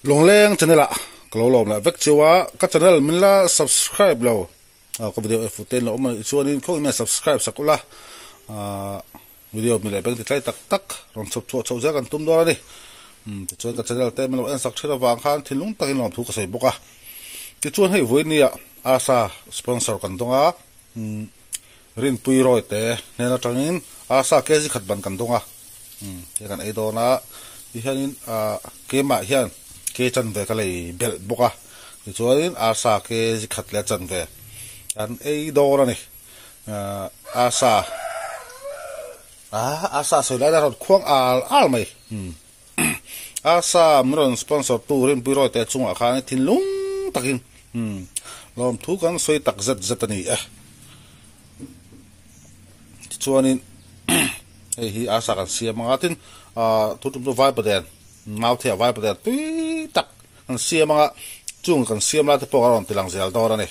Long leng channel a kalo lom la vek chiwa ka channel min la subscribe lo ko video e futen lo ma chuanin ko ina subscribe sakula video mi le beng ti tlai tak tak ron chop chho ja kan tum do ni ti chuan ka channel te melo en sak thira wang khan thilung takin lom thu ka sei boka ti chuan hei voi ni a asa sponsor kan donga rin pui roi te nena tangin asa kezi khat ban kan donga ke kan ei do na hianin ke ma hian ke chan ve ka lei bel boka ti chuan asa ke ji khat le chan ve an ei do na ni asa so la da khuang al mai asa mron sponsor tu rin pui roi te chunga khan thin lung takin lom thu kan soi tak zat zatani chuanin hi asa kan sia mangatin tutum to vai paden mau thia vai paden tui tak kan sia manga chung kan siam la te pokaron tilang zel dora ni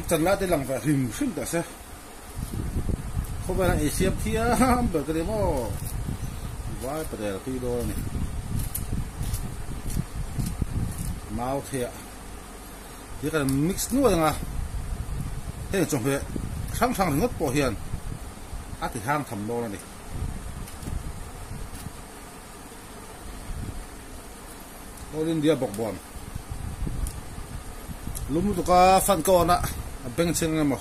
tan la te lang va rim sim da se ko ba e siam thia ba ke mo vai paden tui do ni mau thia thì cái mix nuôi nga thế trong hệ sang sang ngất bỏ hiền thì hang thầm đô này ô lên dia bọc bòn lúc tụi ca phân con á bên trên này mà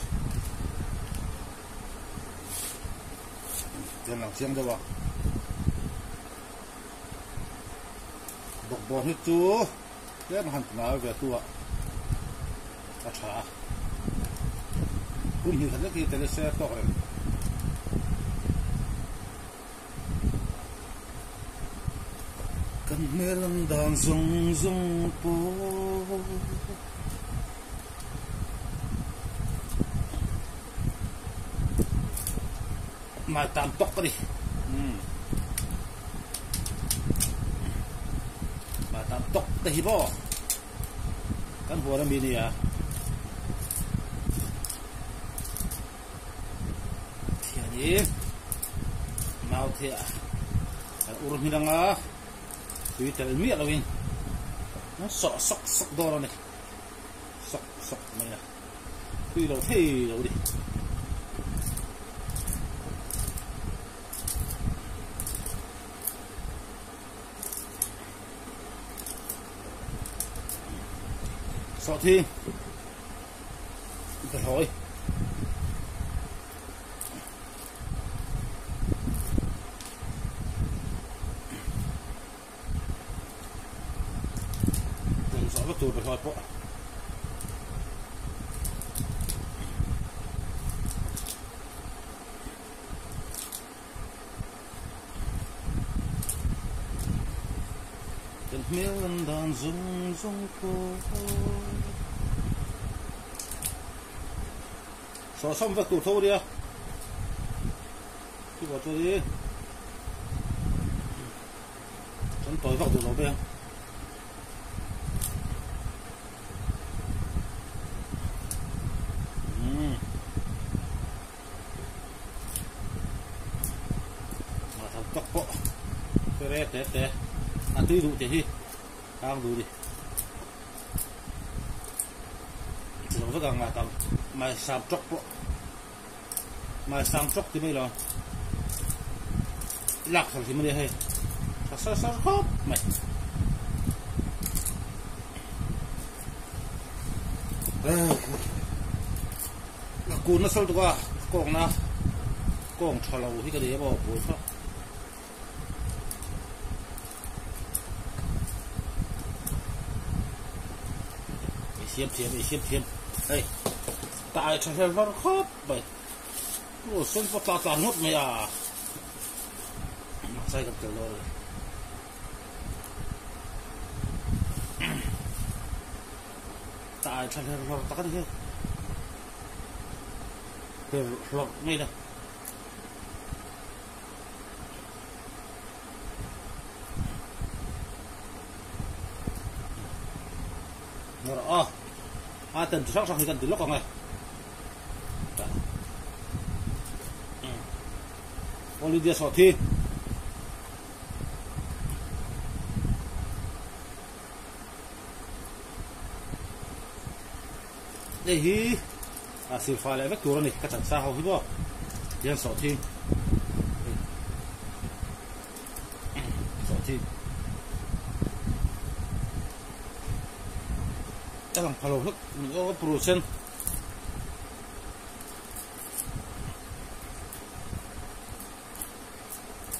trên làm xiêm đâu bọc bòn hết chú cái mà hẳn nào về tua अच्छा उन्हीं हल्के की तरह से तो है kan melang dang zong zong po ma tam tok đi ma tam tok thì bo kan huwa na mini à mau thia urut midang tui tel mi alawin nó sok sok do này sok này tui lo thei lo đi sok thi phải hỏi tôi phải hỏi bộ từng miếng đàn rung rung cô sao xong vật tủ thô đi à cứ bỏ tôi đi chân tối vật tủ nó bên tóc bộ cái té ăn tươi đủ thì ăn đủ đi chỉ có cái mà tao mà sắm chóc bộ mà sắm chóc thì mới lo lạc xong thì mới đi hay sao khóc mày cuốn nó sâu tụi qua con thò lầu thì cái đấy bỏ bồi thôi xiêm đây tại trong xe nó khóc vậy ủa xuân có tàn hút mày à say gặp kiểu rồi tại trong xe nó tắt đi kiểu lọc ngay đây rồi tình sắc thì cần từ lúc còn này Oli dia so thi đây hi silfa le vek tur ni ka chan sa ho hi bo dia so thi so thi lang phalo hak o procent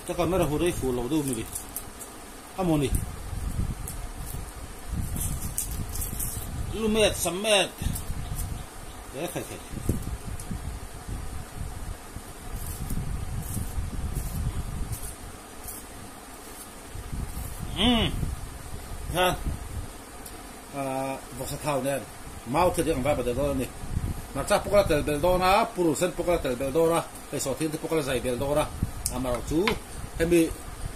ta còn mấy hồ đây phủ lầu đâu mình amoni lumet samet để khai khai ha bọc thau nè mau thì đang vào bờ đó nè nạp chắc bọc là bờ đó na puru sen bọc là bờ đó na cái số tiền thì bọc là dày bờ đó na mà chú em bị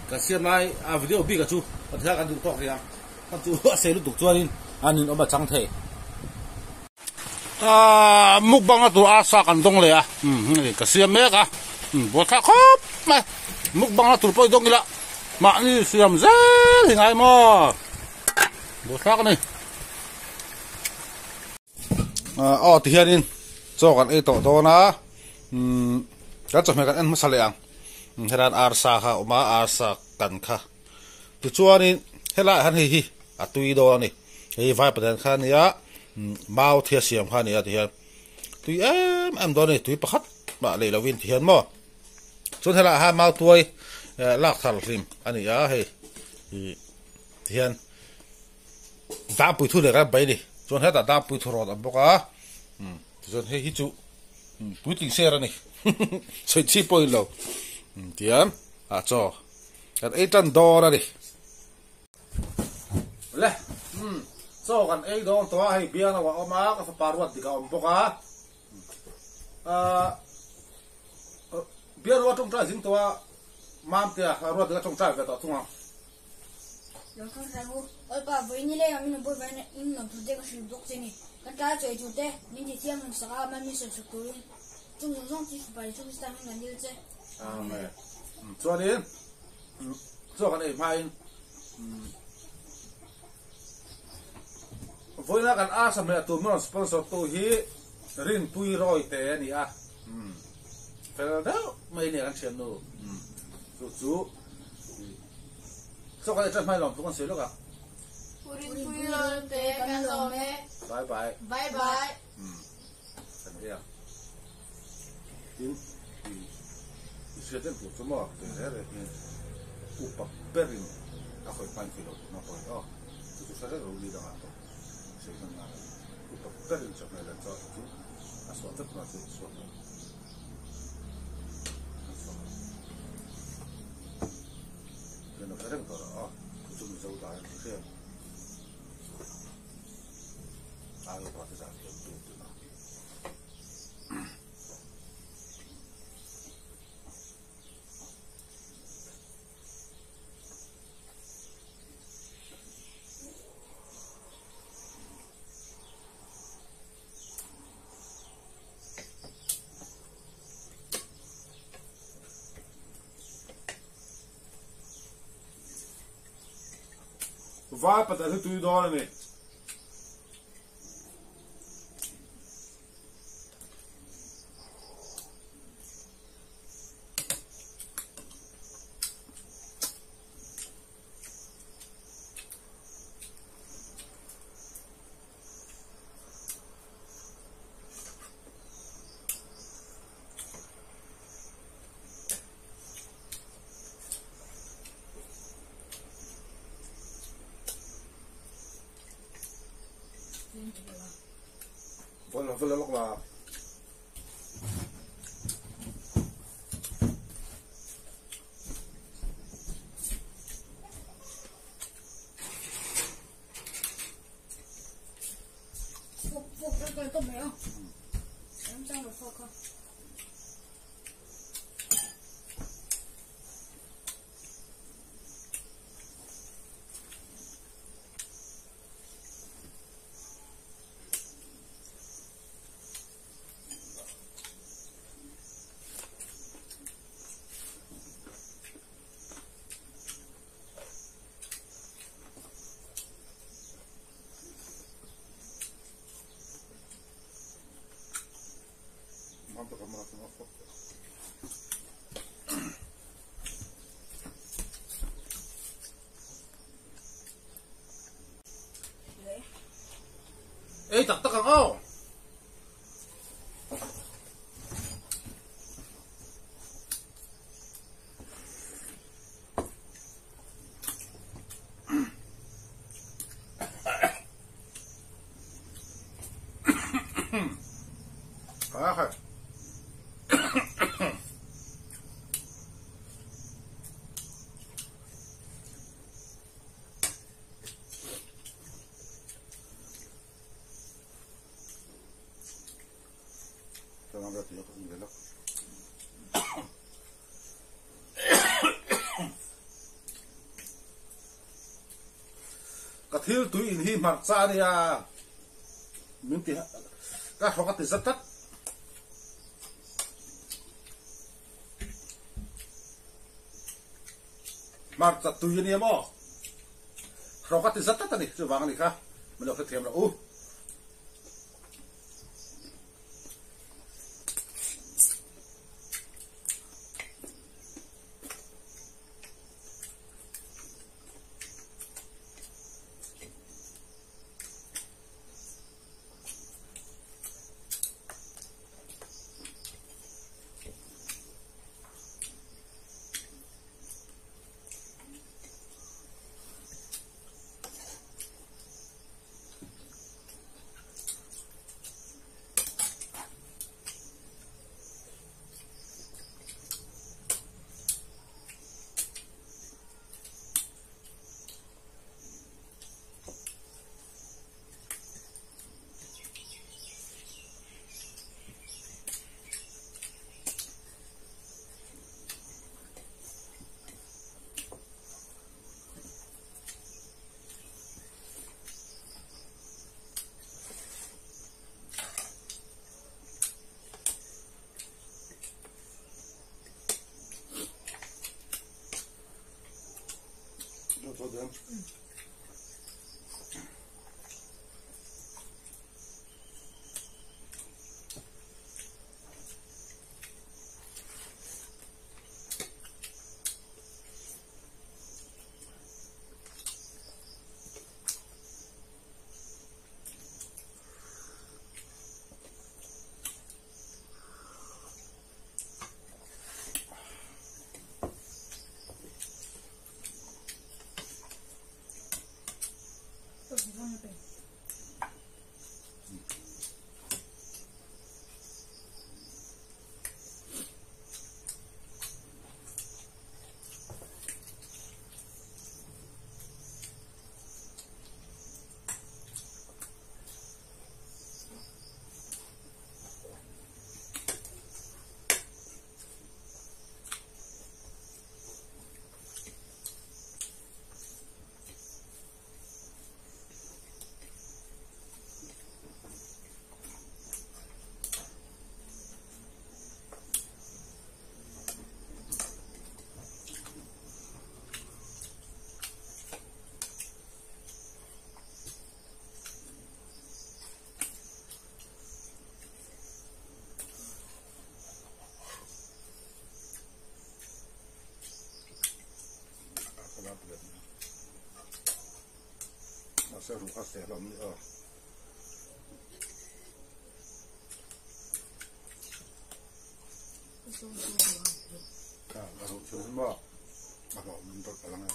cái xem lại video bị cái chú còn theo anh chụp kìa anh chú sẽ lúc tục cho nên anh nhìn ông bà trắng thể mục băng là tụi asa cần đôngเลยcái xem mấy cả bớt thắc khóc mà mục băng là tụi bơi đông kìa mà đi xem dễ thì ngay mà bớt thắc này thì hiện cho cái ấy tổ đó na cái chỗ này cái anh mất sạch liền heran arsa kha uma arsa kan kha tu chuanin hela han hi atui do ni hei vai padan kha ni ya mau thia siam kha ni ya thian tui em do ni tui pakhat ma le lovin thian mo chun hela ha mau tuai lak thal hlim ani ya hei thian da pui thu le ga bai ni chun heta da pui thu ro da boka chun hei hi chu pui ting se ra ni choi chi poi lo tiam cho kan ấy chân đo ra đi lẽ cho kan ấy đó to hay bia nó vào má cái phải paruat thì cả bốc á bia ruột trong trái dính to mam tia ruột thì trong trái về to thung à rồi con sai vô ơi bà với như này mình bôi về này in nó thuộc cái sử dụng thế này cái trái chơi chủ đề mình chỉ xem mình sẽ làm mình sẽ chụp túi chúng nó chỉ phải chúng ta mình làm như thế mẹ cho đến cho cái này mai với nó cái a sắm này tụi mình sponsor tụi hi rin pui rồi thế này à phải là đó mấy này ăn chén nữa chú cho cái này chắc mai làm tụi con xíu được à rin pui rồi thế cái đó này bye bye bye bye thành thế tin sẽ đến buổi tối mà để thế này upah perin ako ipan kilo na po ito sa rin uli lang ako sa isang upah perin sa mga lang sa ito aswatat natin aswatat kaya na perin ko kucho mo sa utahan kasi ayaw pa sa akin ito na vai para ter tudo dólar né Vou lá logo lá. Cái tôm này không? Em sang một phô không? thil tui in hi mar cha nia min ti ka hoka ti zatat mar cha tui ni mo hoka ti zatat ani chu wang ni kha mình đâu phải thèm đâu Them. Sẽ rụng sẽ làm nữa là rụng xuống bỏ mà bỏ mình tốt cả lắm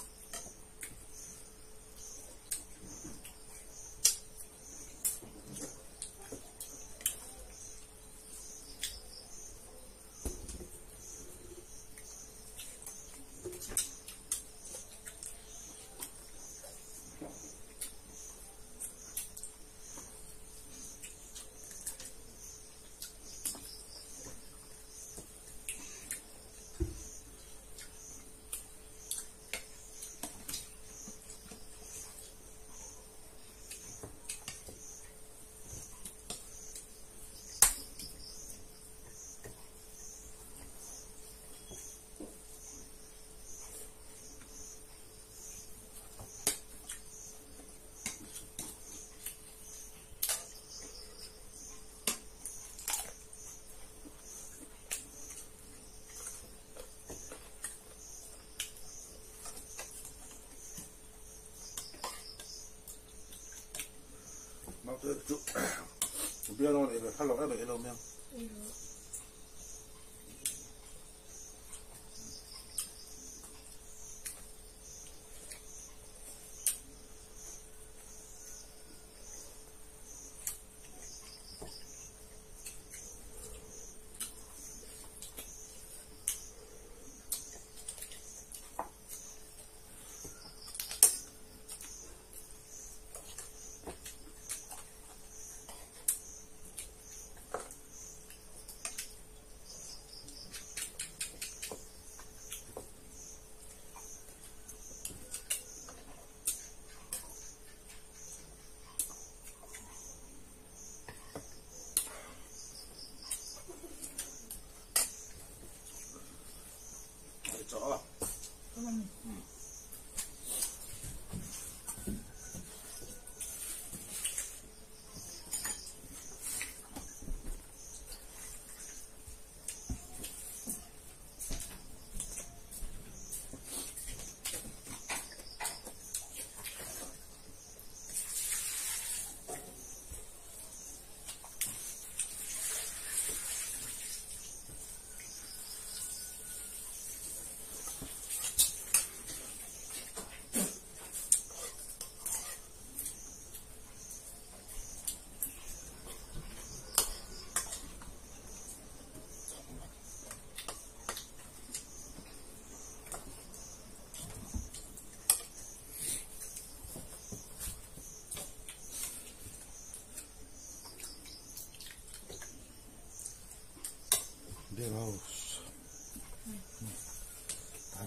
biết đâu để phát lộc để đâu men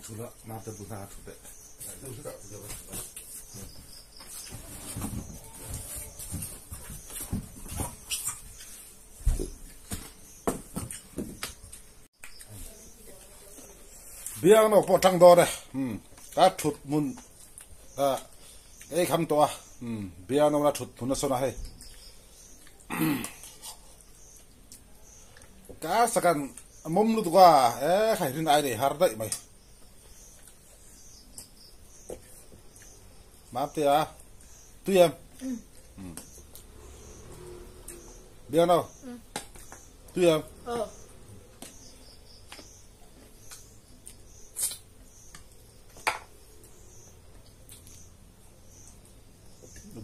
出了，那这不拿出来，都是这个。biang no po tang do de ka thut mun ei kham to biang no la thut phun so na he ka sakan mom lu wa khai rin ai de har dai mai map te a tu yam biang no tu yam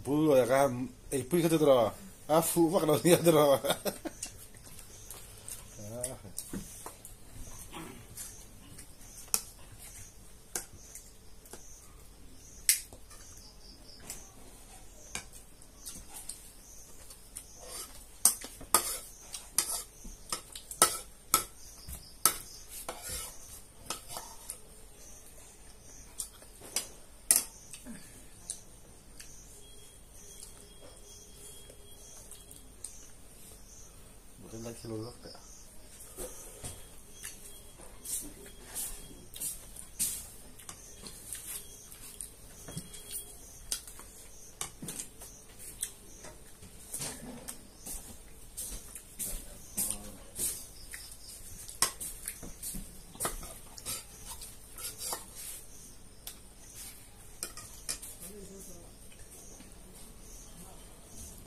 bùi rồi cả ấy bùi cái đó phụ mắc đầu nhiều đó Lên kilo rất đẹp.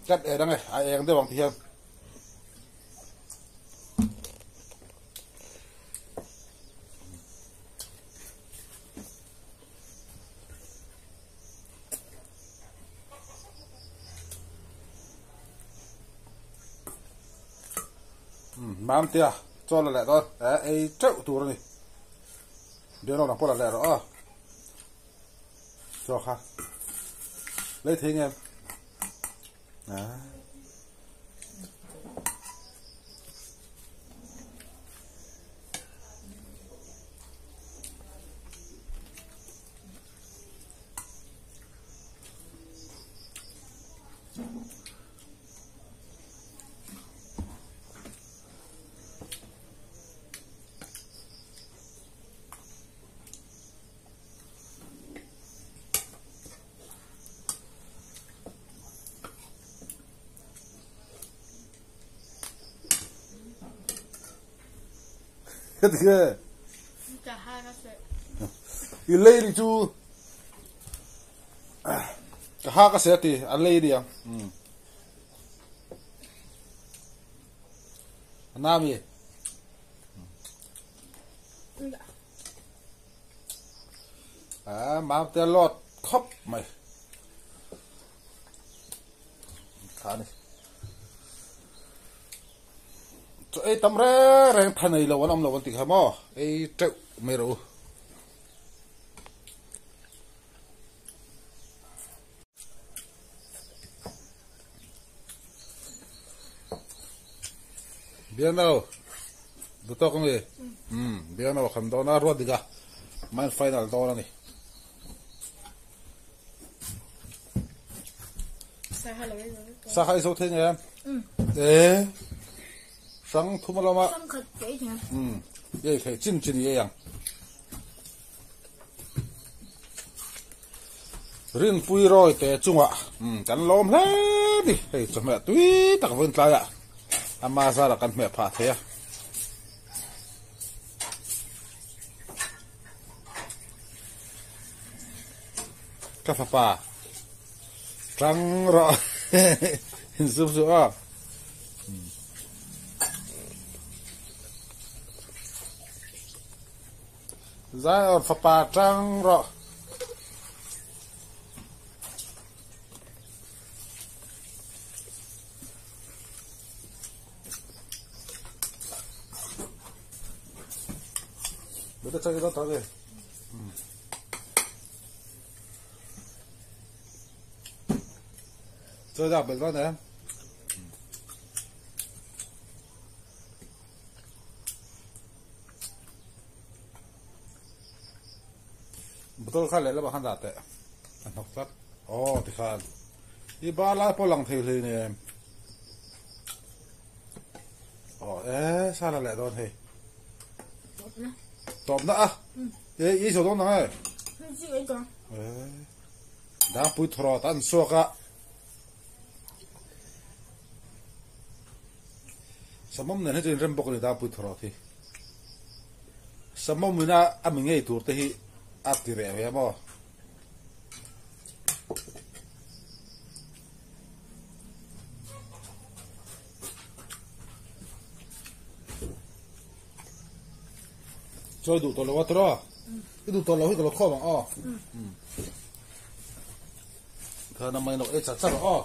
Cắt ở đây này, ai em đây bằng thì không? Mám tia cho là lẹ thôi ấy trậu tù rồi này đứa nào làm có là lẹ rồi cho ha lấy thế em đó. Cái gì vậy? Cả hai nó sẽ. Cái lấy đi chú. Cả hai cái sẽ thì anh lấy đi à? Nam gì? Mà tên lọt khóc mày. Khá này. Ấy tầm ra rèn thân này làวันlàวันtiệt hả mò ấy trâu mày rồi biết đâu được to không gì biết đâu khăm đó nó ruột đi cả mai final to là này sao hay số thế nhỉ em ê sáng thu mà mà sáng khật kỹ nhỉ vậy phải chinh chinh vậy à riêng pui rồi té chung ạ cắn lom hết đi hey cho mẹ túi tắc vân tay ạ ama ra là cắn mẹ phá thế à cà phê pa trắng rõ giúp giúp giá ở phá pa trắng rõ bây giờ chơi đó thôi chơi ra bên đó nè botol kha le la ba khan da te an nok tak ti khan i ba la po lang thei le ne sa la le don he top na yi so don na ai Chị ấy còn đã bụi thọ tan xua cả sắm mông này trên râm bọc này đã bụi thọ thì sắm mông mình à mình nghe tour thì áp thì rẻ vậy mà chơi đủ tổ lâu quá cái đủ tổ lâu cái tổ khó bằng thưa năm nay nó ít chặt chặt rồi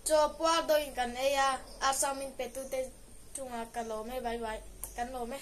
cho qua đôiกันเอ้ยอาซามินเป็ดตุเตจุงอากาโลไม่บายบายกันโลไหม